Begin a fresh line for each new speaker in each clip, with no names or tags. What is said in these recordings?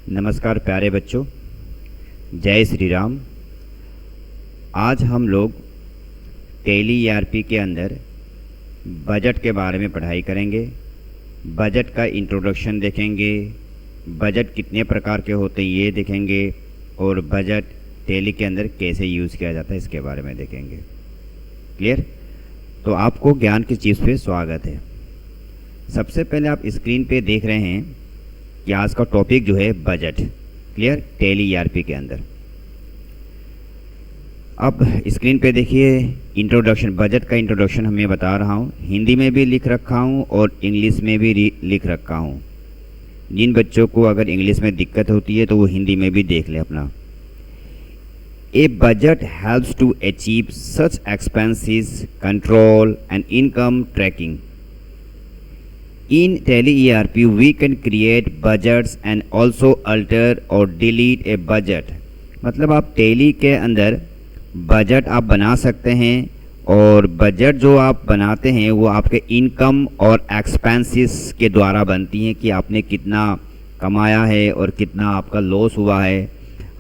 नमस्कार प्यारे बच्चों, जय श्री राम। आज हम लोग टेली ईआरपी के अंदर बजट के बारे में पढ़ाई करेंगे। बजट का इंट्रोडक्शन देखेंगे, बजट कितने प्रकार के होते हैं ये देखेंगे, और बजट टेली के अंदर कैसे यूज़ किया जाता है इसके बारे में देखेंगे। क्लियर? तो आपको ज्ञान की चीज़ पे स्वागत है। सबसे पहले आप स्क्रीन पे देख रहे हैं कि आज का टॉपिक जो है बजट। क्लियर? टेली ईआरपी के अंदर अब स्क्रीन पे देखिए इंट्रोडक्शन, बजट का इंट्रोडक्शन मैं बता रहा हूँ। हिंदी में भी लिख रखा हूँ और इंग्लिश में भी लिख रखा हूँ। जिन बच्चों को अगर इंग्लिश में दिक्कत होती है तो वो हिंदी में भी देख ले अपना। A budget helps to achieve such expenses control and income tracking. In Tally ERP, we can create budgets and also alter or delete a budget। मतलब आप टेली के अंदर बजट आप बना सकते हैं, और बजट जो आप बनाते हैं वो आपके इनकम और एक्सपेंसेस के द्वारा बनती हैं कि आपने कितना कमाया है और कितना आपका लॉस हुआ है।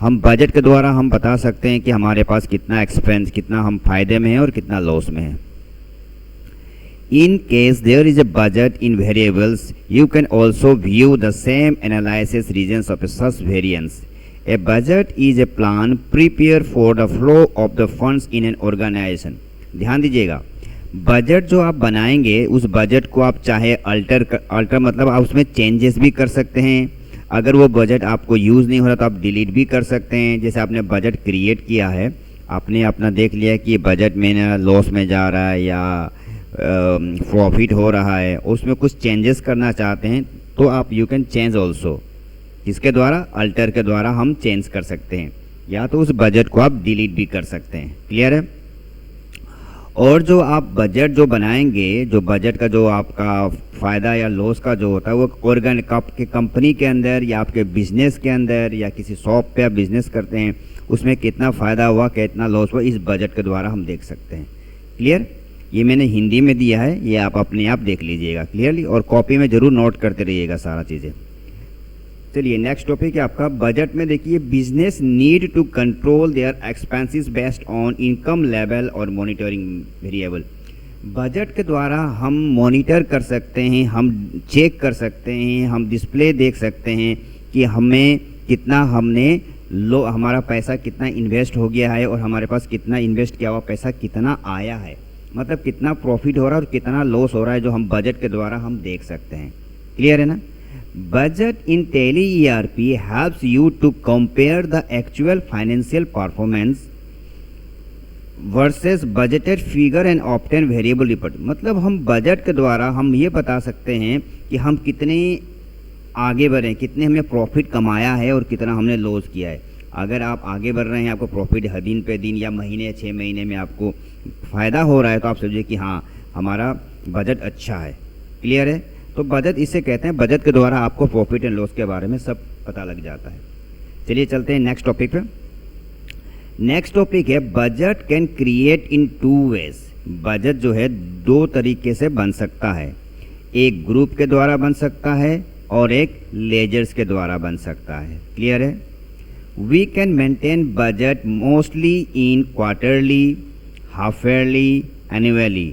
हम बजट के द्वारा हम बता सकते हैं कि हमारे पास कितना एक्सपेंस, कितना हम फायदे में हैं और कितना लॉस में हैं। In case there is a budget in variables, you can also view the same analysis regions of such variance। A budget is a plan prepared for the flow of the funds in an organization। ध्यान दीजिएगा, budget जो आप बनाएंगे उस budget को आप चाहे alter मतलब आप उसमें चेंजेस भी कर सकते हैं। अगर वो बजट आपको यूज़ नहीं हो रहा तो आप डिलीट भी कर सकते हैं। जैसे आपने बजट क्रिएट किया है, आपने अपना देख लिया कि बजट में लॉस में जा रहा है या प्रॉफिट हो रहा है, उसमें कुछ चेंजेस करना चाहते हैं तो आप यू कैन चेंज ऑल्सो। इसके द्वारा अल्टर के द्वारा हम चेंज कर सकते हैं, या तो उस बजट को आप डिलीट भी कर सकते हैं। क्लियर है? और जो आप बजट जो बनाएंगे, जो बजट का जो आपका फ़ायदा या लॉस का जो होता है वो ऑर्गेनिक आपके कंपनी के अंदर या आपके बिजनेस के अंदर या किसी शॉप पे आप बिजनेस करते हैं उसमें कितना फ़ायदा हुआ, कितना लॉस हुआ, इस बजट के द्वारा हम देख सकते हैं। क्लियर? ये मैंने हिंदी में दिया है, ये आप अपने आप देख लीजिएगा क्लियरली, और कॉपी में ज़रूर नोट करते रहिएगा सारा चीज़ें। चलिए नेक्स्ट टॉपिक है आपका बजट में। देखिए business need to control their expenses based on income level और मॉनिटरिंग वेरिएबल। बजट के द्वारा हम मॉनिटर कर सकते हैं, हम चेक कर सकते हैं, हम डिस्प्ले देख सकते हैं कि हमें कितना हमारा पैसा कितना इन्वेस्ट हो गया है और हमारे पास कितना इन्वेस्ट किया हुआ पैसा कितना आया है, मतलब कितना प्रॉफिट हो रहा है और कितना लॉस हो रहा है, जो हम बजट के द्वारा हम देख सकते हैं। क्लियर है ना? Budget in Tally ERP helps you to compare the actual financial performance versus budgeted figure and obtain variable report. मतलब हम बजट के द्वारा हम ये बता सकते हैं कि हम कितने आगे बढ़े, कितने हमने प्रॉफिट कमाया है और कितना हमने लॉस किया है। अगर आप आगे बढ़ रहे हैं, आपको प्रॉफिट दिन पे दिन या महीने 6 महीने में आपको फ़ायदा हो रहा है, तो आप समझिए कि हाँ हमारा बजट अच्छा है। क्लियर है? तो बजट इसे कहते हैं, बजट के द्वारा आपको प्रॉफिट एंड लॉस के बारे में सब पता लग जाता है। चलिए चलते हैं नेक्स्ट टॉपिक पे। नेक्स्ट टॉपिक है budget can create in 2 ways. Budget जो है 2 तरीके से बन सकता है, एक ग्रुप के द्वारा बन सकता है और एक लेजर्स के द्वारा बन सकता है। क्लियर है? We can maintain budget mostly in quarterly, half yearly, annually।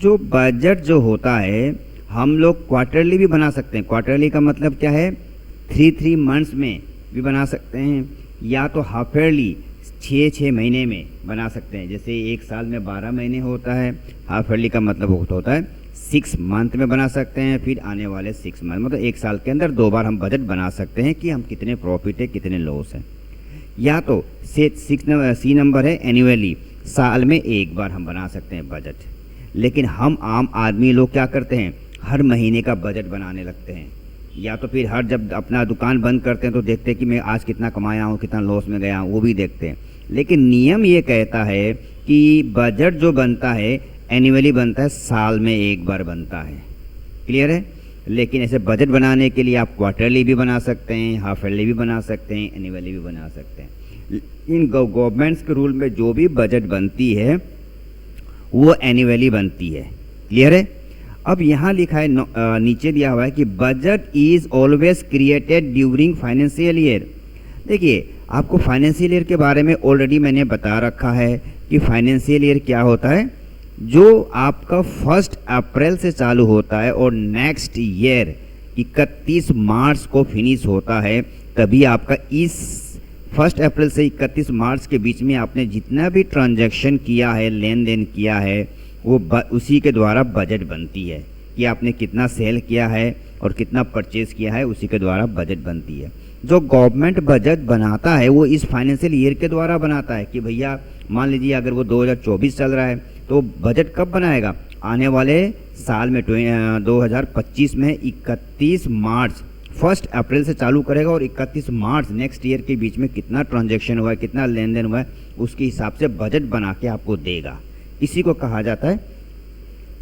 जो बजट जो होता है हम लोग क्वार्टरली भी बना सकते हैं। क्वार्टरली का मतलब क्या है? 3 मंथ्स में भी बना सकते हैं, या तो हाफ ईयरली 6 महीने में बना सकते हैं। जैसे एक साल में 12 महीने होता है, हाफ ईयरली का मतलब होता है 6 मंथ में बना सकते हैं, फिर आने वाले 6 मंथ, मतलब एक साल के अंदर 2 बार हम बजट बना सकते हैं कि हम कितने प्रॉफिट है कितने लॉस है। या तो सी नंबर है एनुअली, साल में एक बार हम बना सकते हैं बजट। लेकिन हम आम आदमी लोग क्या करते हैं, हर महीने का बजट बनाने लगते हैं, या तो फिर हर जब अपना दुकान बंद करते हैं तो देखते हैं कि मैं आज कितना कमाया हूँ, कितना लॉस में गया हूँ, वो भी देखते हैं। लेकिन नियम ये कहता है कि बजट जो बनता है एनुअली बनता है, साल में एक बार बनता है। क्लियर है? लेकिन ऐसे बजट बनाने के लिए आप क्वार्टरली भी बना सकते हैं, हाफ ईयरली भी बना सकते हैं, एनुअली भी बना सकते हैं। इन गवर्नमेंट्स के रूल में जो भी बजट बनती है वो एनुअली बनती है। क्लियर है? अब यहाँ लिखा है नीचे दिया हुआ है कि budget is always created during financial year. देखिए, आपको फाइनेंशियल ईयर के बारे में ऑलरेडी मैंने बता रखा है कि फाइनेंशियल ईयर क्या होता है, जो आपका 1 अप्रैल से चालू होता है और नेक्स्ट ईयर 31 मार्च को फिनिश होता है। तभी आपका इस 1 अप्रैल से 31 मार्च के बीच में आपने जितना भी ट्रांजैक्शन किया है, लेन देन किया है, वो उसी के द्वारा बजट बनती है कि आपने कितना सेल किया है और कितना परचेज किया है, उसी के द्वारा बजट बनती है। जो गवर्नमेंट बजट बनाता है वो इस फाइनेंशियल ईयर के द्वारा बनाता है कि भैया मान लीजिए अगर वो 2024 चल रहा है तो बजट कब बनाएगा, आने वाले साल में 2025 में 31 मार्च 1 अप्रैल से चालू करेगा और 31 मार्च नेक्स्ट ईयर के बीच में कितना ट्रांजैक्शन हुआ है, कितना लेन देन हुआ है, उसके हिसाब से बजट बना के आपको देगा। इसी को कहा जाता है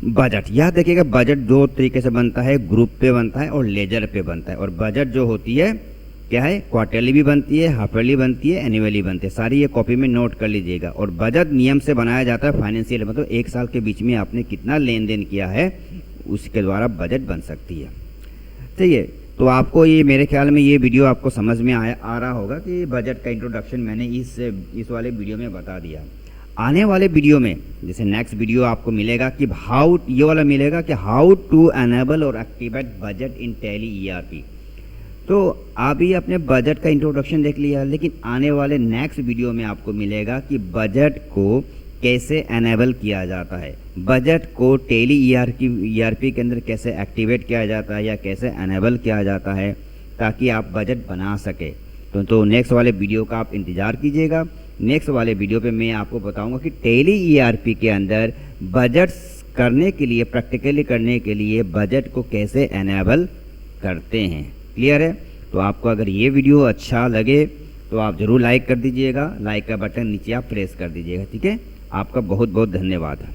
बजट। यह देखिएगा, बजट 2 तरीके से बनता है, ग्रुप पे बनता है और लेजर पे बनता है। और बजट जो होती है क्या है, क्वार्टरली भी बनती है, हाफ ईयरली बनती है, एनुअली बनती है। सारी ये कॉपी में नोट कर लीजिएगा। और बजट नियम से बनाया जाता है फाइनेंशियल, मतलब 1 साल के बीच में आपने कितना लेन देन किया है उसके द्वारा बजट बन सकती है। चलिए, तो आपको ये मेरे ख्याल में ये वीडियो आपको समझ में आ रहा होगा कि बजट का इंट्रोडक्शन मैंने इस वाले वीडियो में बता दिया। आने वाले वीडियो में जैसे नेक्स्ट वीडियो आपको मिलेगा कि ये वाला मिलेगा कि हाउ टू एनेबल और activate budget in tally ERP। तो अभी अपने बजट का इंट्रोडक्शन देख लिया, लेकिन आने वाले नेक्स्ट वीडियो में आपको मिलेगा कि बजट को कैसे एनेबल किया जाता है, बजट को टैली ERP के अंदर कैसे एक्टिवेट किया जाता है या कैसे एनेबल किया जाता है ताकि आप बजट बना सके। तो नेक्स्ट वाले वीडियो का आप इंतज़ार कीजिएगा। नेक्स्ट वाले वीडियो पे मैं आपको बताऊंगा कि टैली ERP के अंदर बजट करने के लिए, प्रैक्टिकली करने के लिए बजट को कैसे एनेबल करते हैं। क्लियर है? तो आपको अगर ये वीडियो अच्छा लगे तो आप ज़रूर लाइक कर दीजिएगा, लाइक का बटन नीचे आप प्रेस कर दीजिएगा। ठीक है, आपका बहुत बहुत धन्यवाद।